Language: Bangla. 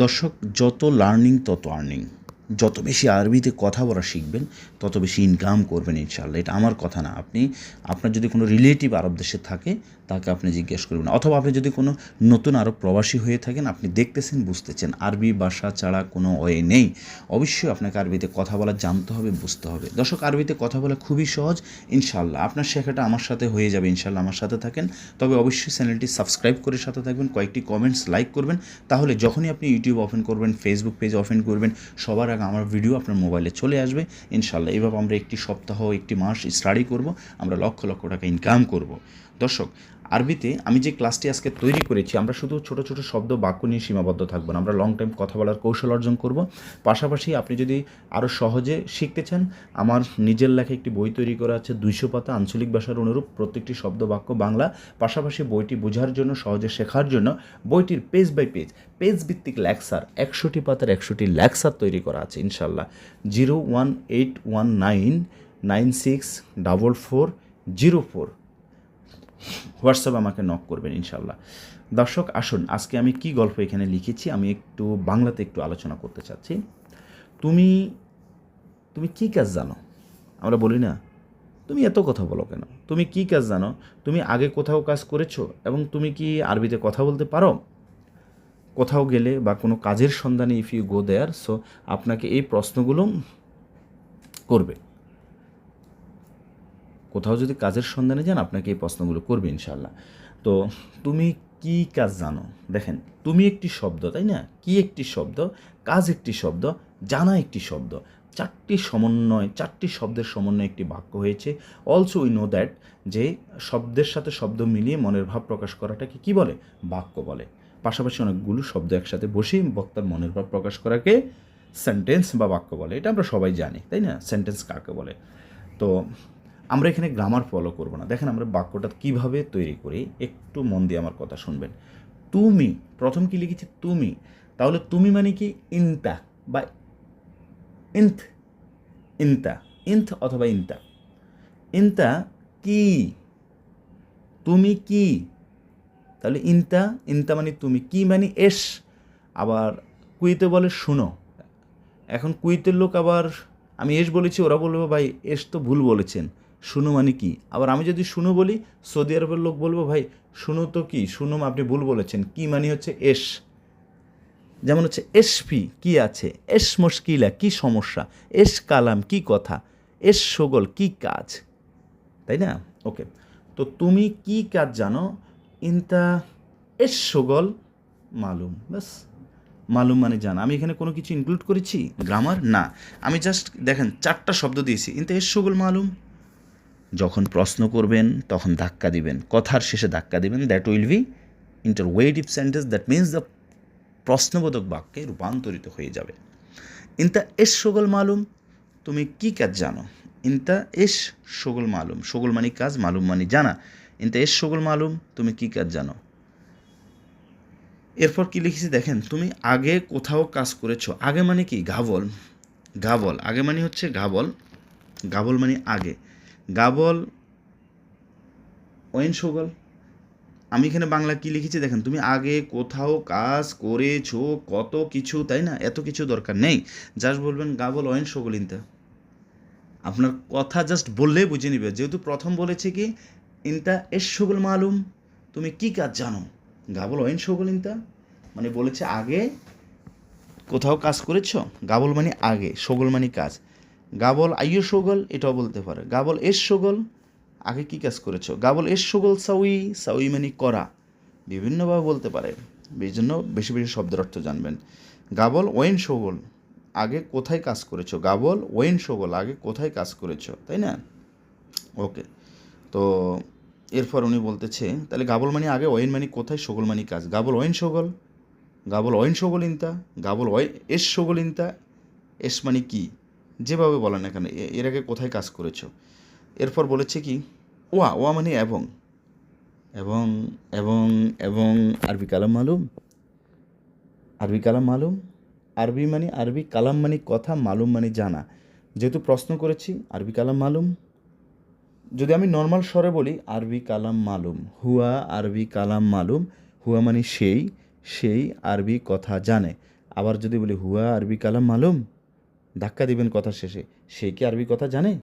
দর্শক, যত লার্নিং তত আর্নিং। যত বেশি আরবিতে কথা বলা শিখবেন তত বেশি ইনকাম করবেন ইনশাআল্লাহ। এটা আমার কথা না। আপনার যদি কোনো রিলেটিভ আরব দেশে থাকে তাকে আপনি জিজ্ঞেস করবেন, অথবা আপনি যদি কোনো নতুন আরব প্রবাসী হয়ে থাকেন, আপনি দেখতেছেন, বুঝতেছেন, আরবি ভাষা ছাড়া কোনো ওয়ে নেই। অবশ্যই আপনাকে আরবিতে কথা বলা জানতে হবে, বুঝতে হবে। দর্শক, আরবিতে কথা বলা খুবই সহজ ইনশাআল্লাহ। আপনার শেখাটা আমার সাথে হয়ে যাবে ইনশাআল্লাহ। আমার সাথে থাকেন, তবে অবশ্যই চ্যানেলটি সাবস্ক্রাইব করে সাথে থাকবেন, কয়েকটি কমেন্টস লাইক করবেন। তাহলে যখনই আপনি ইউটিউব ওপেন করবেন, ফেসবুক পেজ ওপেন করবেন, সবার আগে আমার ভিডিও আপনার মোবাইলে চলে আসবে ইনশাআল্লাহ। এইভাবে আমরা একটি সপ্তাহ, একটি মাস স্টাডি করব, আমরা লক্ষ লক্ষ টাকা ইনকাম করব। দর্শক, আরবিতে আমি যে ক্লাসটি আজকে তৈরি করেছি, আমরা শুধু ছোট ছোট শব্দ বাক্য নিয়ে সীমাবদ্ধ থাকবো না, আমরা লং টাইম কথা বলার কৌশল অর্জন করব। পাশাপাশি আপনি যদি আরও সহজে শিখতে চান, আমার নিজের লেখা একটি বই তৈরি করা আছে 200 পাতা, আঞ্চলিক ভাষার অনুরূপ প্রত্যেকটি শব্দ বাক্য বাংলা। পাশাপাশি বইটি বোঝার জন্য, সহজে শেখার জন্য বইটির পেজ বাই পেজ ভিত্তিক লেকচার 100টি পাতার 100টি লেকচার তৈরি করা আছে ইনশাল্লাহ। 01819964404 হোয়াটসঅ্যাপে আমাকে নক করবেন ইনশাল্লাহ। দর্শক, আসুন আজকে আমি কি গল্প এখানে লিখেছি আমি একটু বাংলাতে একটু আলোচনা করতে চাচ্ছি। তুমি তুমি কী কাজ জানো? আমরা বলি না, তুমি এত কথা বলো কেন? তুমি কী কাজ জানো? তুমি আগে কোথাও কাজ করেছো? এবং তুমি কি আরবিতে কথা বলতে পারো? কোথাও গেলে বা কোনো কাজের সন্ধানে if you go there, so আপনাকে এই প্রশ্নগুলো করবে। কোথাও যদি কাজের সন্ধানে যান, আপনাকে এই প্রশ্নগুলো করবে ইনশাআল্লাহ। তো তুমি কি কাজ জানো? দেখেন, তুমি একটি শব্দ, তাই না? কি একটি শব্দ, কাজ একটি শব্দ, জানা একটি শব্দ, চারটি শব্দের সমন্বয়ে একটি বাক্য হয়েছে। অলসো উই নো দ্যাট, যে শব্দের সাথে শব্দ মিলিয়ে মনের ভাব প্রকাশ করাটাকে কি বলে? বাক্য বলে। পাশাপাশি অনেকগুলো শব্দ একসাথে বসে বক্তার মনের ভাব প্রকাশ করাকে সেন্টেন্স বা বাক্য বলে। এটা আমরা সবাই জানি, তাই না? সেন্টেন্স কাকে বলে? তো আমরা এখানে গ্রামার ফলো করব না। দেখেন আমরা বাক্যটা কিভাবে তৈরি করি, একটু মন দিয়ে আমার কথা শুনবেন। তুমি, প্রথম কি লিখেছি? তুমি। তাহলে তুমি মানে কি? ইনতা বা ইনথ, ইনথ অথবা ইনতা। ইনতা কি? তুমি কি? তাহলে ইনতা মানে তুমি, কি মানে এস। আবার কুইতে বলে শুনো। এখন কুইতের লোক আবার, আমি এস বলেছি, ওরা বলবো ভাই এস তো ভুল বলেছেন, শুনো মানে কি? আবার আমি যদি শুনো বলি, সৌদি আরবের লোক বলবো ভাই শুনো তো কি, শুনো আপনি ভুল বলেছেন, কি মানে হচ্ছে এস। যেমন হচ্ছে এসপি কি আছে, এস মুশকিলা কি সমস্যা, এস কালাম কি কথা, এস শোগল কি কাজ, তাই না? ওকে, তো তুমি কি কাজ জানো? ইনতা এস শোগল মালুম, বাস। মালুম মানে জানা। আমি এখানে কোনো কিছু ইনক্লুড করেছি গ্রামার না, আমি জাস্ট দেখেন 4টা শব্দ দিয়েছি। ইনতা এস শোগল মালুম। যখন প্রশ্ন করবেন তখন ধাক্কা দিবেন, কথার শেষে ধাক্কা দিবেন, that will be interrogative sentence, that means the প্রশ্নবোধক বাক্যে রূপান্তরিত হয়ে যাবে। ইনতা এস শোগল মালুম, তুমি কি কাজ জানো? ইনতা এস শোগল মালুম, শোগল মানে কাজ, মালুম মানে জানা। ইনতা এস শোগল মালুম, তুমি কি কাজ জানো? এরপর কি লিখেছি দেখেন, তুমি আগে কোথাও কাজ করেছো। আগে মানে কি? গাবল। গাবল আগে মানে হচ্ছে গাবল, গাবল মানে আগে। গাবল ওয়েন শোগল। আমি এখানে বাংলা কি লিখেছি দেখেন, তুমি আগে কোথাও কাজ করেছো, কত কিছু, তাই না? এত কিছু দরকার নেই, জাস্ট বলবেন গাবল ওয়েন শোগল ইনতা। আপনার কথা জাস্ট বললেই বুঝে নিবে, যেহেতু প্রথম বলেছে কি ইনতা এস শোগল মালুম, তুমি কি কাজ জানো। গাবল ওয়েন শোগল ইনতা মানে বলেছে আগে কোথাও কাজ করেছো। গাবল মানে আগে, শোগল মানে কাজ। গাবল আইয়ো শোগল, এটাও বলতে পারে। গাবল এস শোগল, আগে কি কাজ করেছো। গাবল এস শোগল সাউই, সাউই মানে করা, বিভিন্নভাবে বলতে পারে, এই জন্য বেশি বেশি শব্দের অর্থ জানবেন। গাবল ওয়েন শোগল, আগে কোথায় কাজ করেছো। গাবল ওয়েন শোগল, আগে কোথায় কাজ করেছো, তাই না? ওকে, তো এরপর উনি বলতেছে, তাহলে গাবল মানে আগে, ওয়েন মানে কোথায়, শোগল মানে কাজ। গাবল ওয়েন শোগল, গাবল ওয়েন শোগল ইনতা, গাবল এস শোগল ইনতা। এস মানে কি, যেভাবে বলেন না কেন, এর আগে কোথায় কাজ করেছো। এরপর বলেছে কি ওয়া, ওয়া মানে এবং, এবং এবং এবং আরবি কালাম মালুম, আরবি কালাম মালুম। আরবি মানে আরবি, কালাম মানে কথা, মালুম মানে জানা। যেহেতু প্রশ্ন করেছি, আরবি কালাম মালুম। যদি আমি নর্মাল স্বরে বলি, আরবি কালাম মালুম, হুয়া আরবি কালাম মালুম। হুয়া মানে সেই, সেই আরবি কথা জানে। আবার যদি বলি হুয়া আরবি কালাম মালুম, ধাক্কা দিবেন কথার শেষে, সে কি আরবি কথা জানে?